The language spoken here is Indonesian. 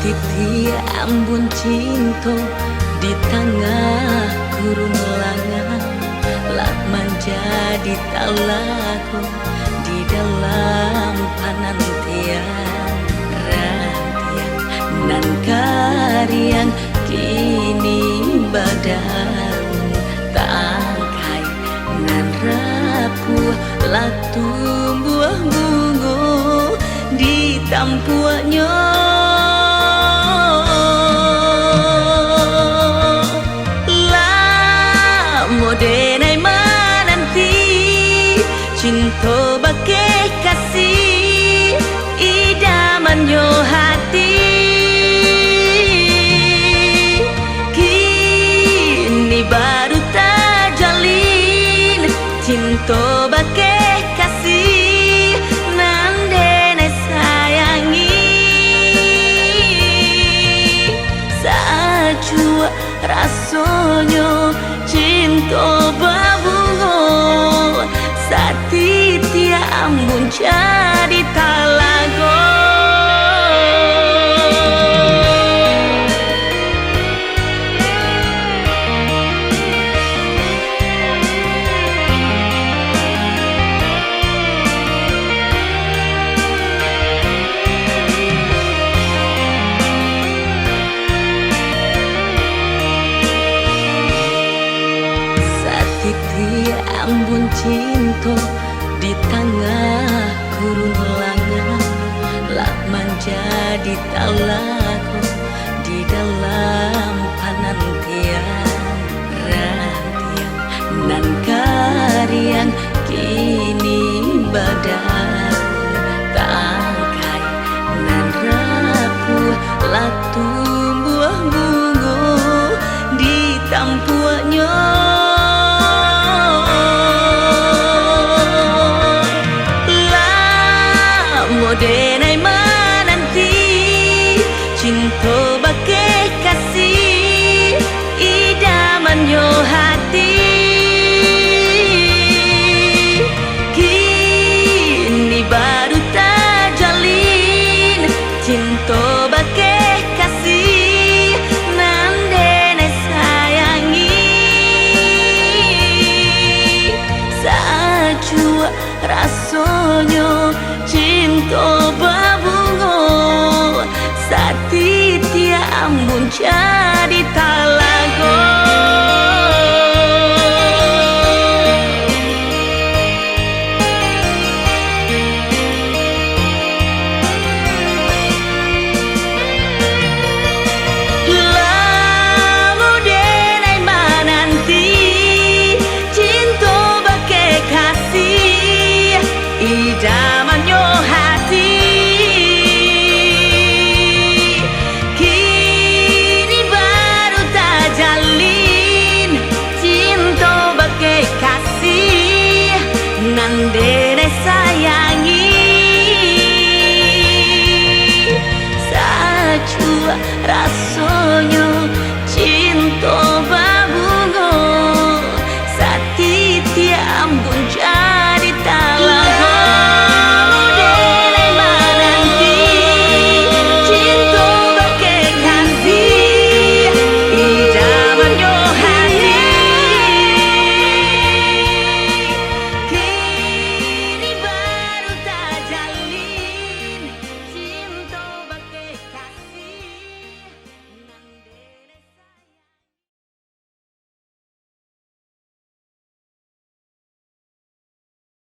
Satiti ambun cinta di tengah gurun langan, lak menjadi talaku di dalam panantian rantian nan karian kini badan tangkai nan rapuh lak tumbuh bunga di tampuannya. Denai menanti cinta bagai kasih idaman yo hati, kini baru terjalin cinta bagai kasih nan denai sayangi. Sajua rasanya cinta babungo, Satiti ambun jadi talago. Satiti ambun cinta di tengah gurun langan, lak menjadi talaku di dalam panantian rantian nan karian kini badan tangkai nan rapuh lak tumbuh bunga di tampuannya. Denai menanti cinta bagai kasih idaman yo hati, kini baru terjalin cinta bagai kasih nan denai sayangi. Sajua rasanya cinta babungo, Satiti ambun jadi talago. Lamu denai menanti cinta bagai kasih idaman yo hati, kini baru terjalin cinta bagai kasih nan denai sayangi. Sajua rasanya cinta babungo, Satiti ambun